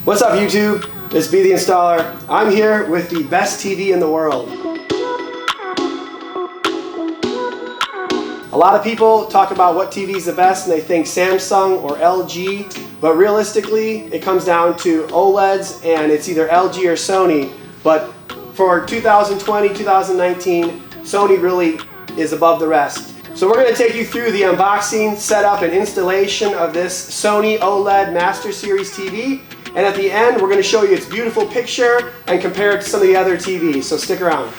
What's up YouTube? It's B the Installer. I'm here with the best TV in the world. A lot of people talk about what TV is the best and they think Samsung or LG, but realistically it comes down to OLEDs and it's either LG or Sony. But for 2020, 2019, Sony really is above the rest. So we're going to take you through the unboxing, setup, and installation of this Sony OLED Master Series TV. And at the end, we're going to show you its beautiful picture and compare it to some of the other TVs. So stick around.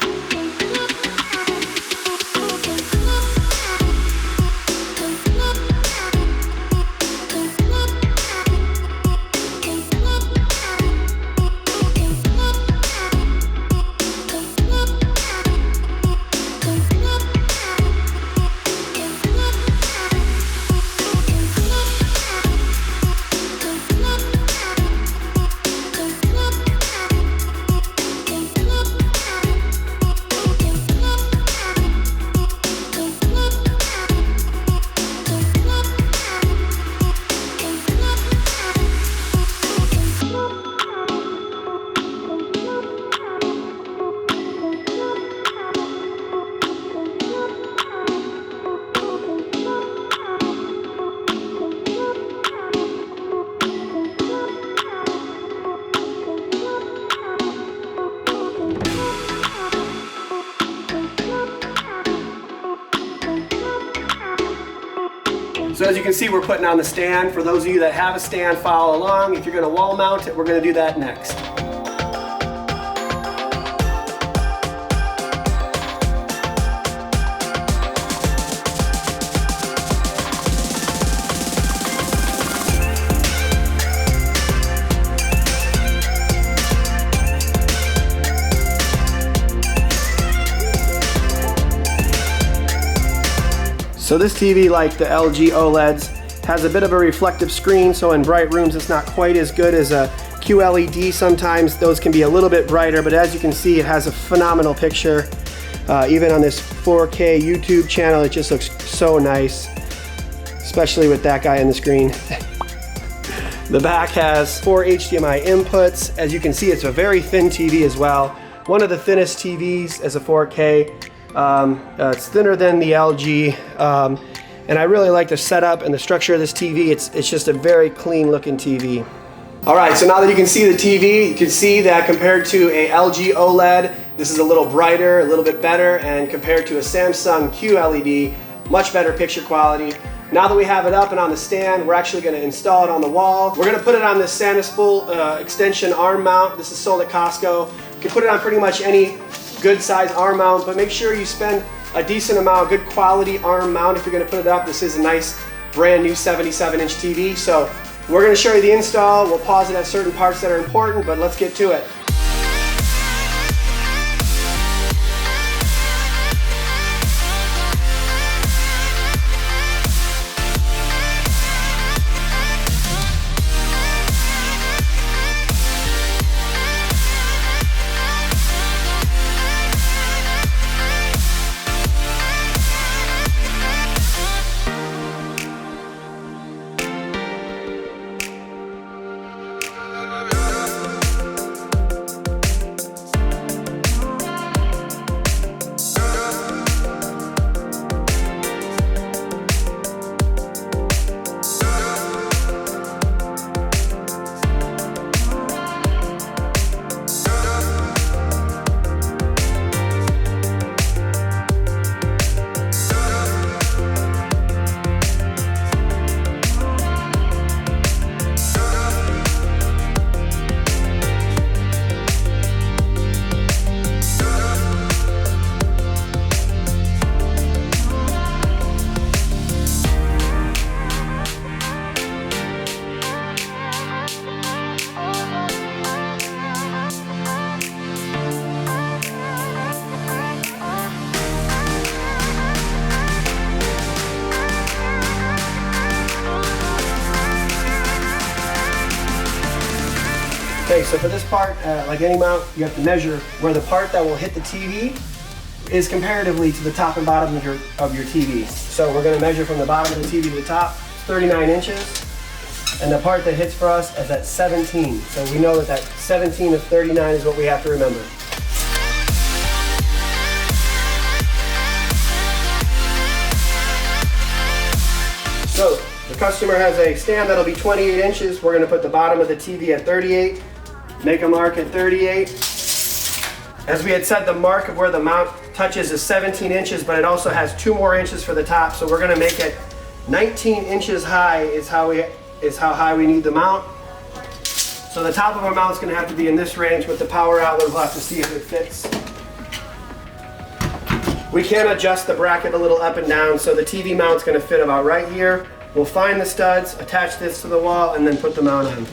So as you can see, we're putting on the stand. For those of you that have a stand, follow along. If you're going to wall mount it, we're going to do that next. So this TV, like the LG OLEDs, has a bit of a reflective screen, so in bright rooms it's not quite as good as a QLED. Sometimes those can be a little bit brighter, but as you can see, it has a phenomenal picture. Even on this 4K YouTube channel, it just looks so nice, especially with that guy on the screen. The back has 4 HDMI inputs. As you can see, it's a very thin TV as well. One of the thinnest TVs as a 4K. It's thinner than the LG, and I really like the setup and the structure of this TV. It's just a very clean looking TV. Alright, so now that you can see the TV, you can see that compared to a LG OLED, this is a little brighter, a little bit better, and compared to a Samsung QLED, much better picture quality. Now that we have it up and on the stand, we're actually going to install it on the wall. We're going to put it on this Santa Spool extension arm mount. This is sold at Costco. You can put it on pretty much any good size arm mount, but make sure you spend a decent amount, good quality arm mount if you're going to put it up. This is a nice brand new 77-inch TV. So we're going to show you the install. We'll pause it at certain parts that are important, but let's get to it. Okay, so for this part, like any mount, you have to measure where the part that will hit the TV is comparatively to the top and bottom of your TV. So we're going to measure from the bottom of the TV to the top, 39 inches. And the part that hits for us is at 17. So we know that 17 of 39 is what we have to remember. So the customer has a stand that'll be 28 inches. We're going to put the bottom of the TV at 38. Make a mark at 38. As we had said, the mark of where the mount touches is 17 inches, but it also has 2 more inches for the top. So we're going to make it 19 inches high is how high we need the mount. So the top of our mount is going to have to be in this range. With the power outlet, we'll have to see if it fits. We can adjust the bracket a little up and down, so the TV mount's going to fit about right here. We'll find the studs, attach this to the wall, and then put the mount on.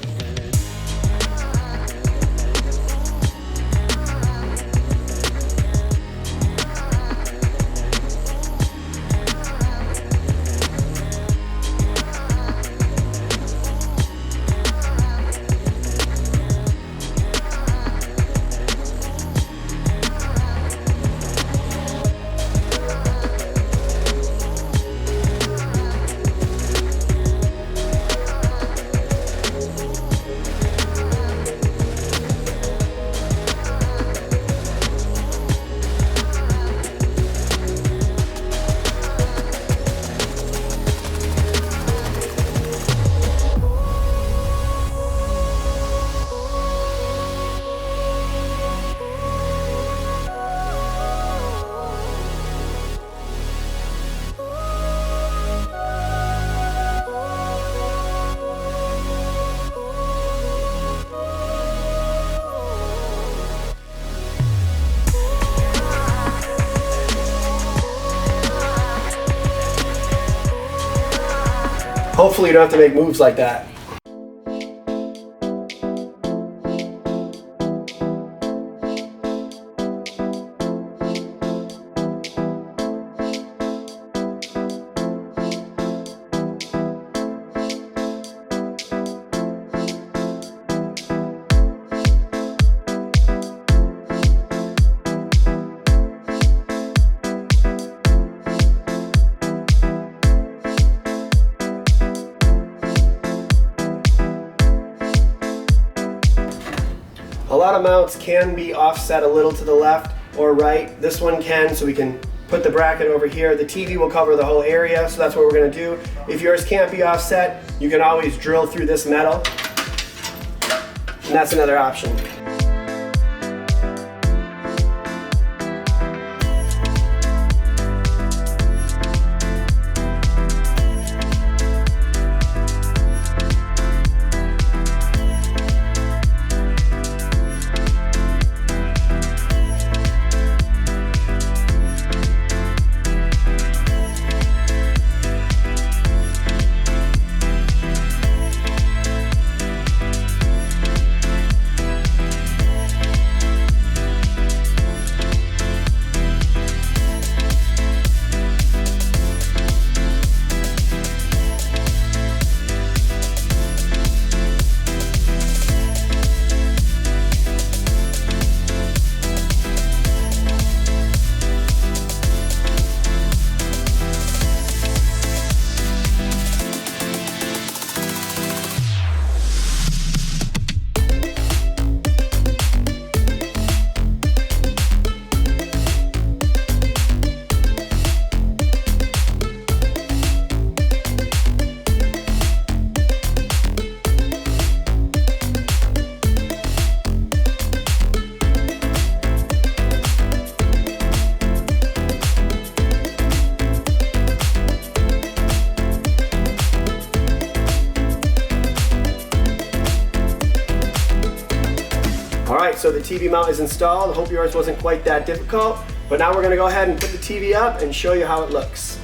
Hopefully you don't have to make moves like that. A lot of mounts can be offset a little to the left or right. This one can, so we can put the bracket over here. The TV will cover the whole area, so that's what we're going to do. If yours can't be offset, you can always drill through this metal, and that's another option. Alright, so the TV mount is installed. I hope yours wasn't quite that difficult, but now we're going to go ahead and put the TV up and show you how it looks.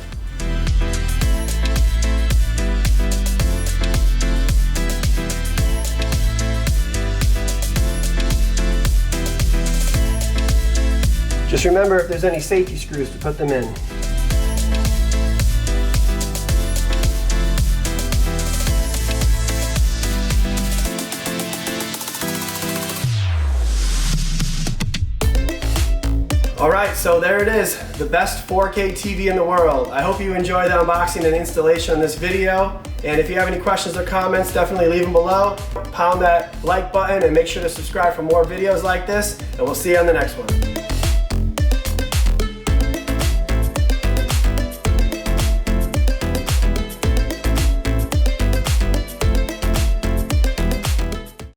Just remember, if there's any safety screws, to put them in. Alright, so there it is, the best 4K TV in the world. I hope you enjoy the unboxing and installation of this video. And if you have any questions or comments, definitely leave them below. Pound that like button and make sure to subscribe for more videos like this, and we'll see you on the next one.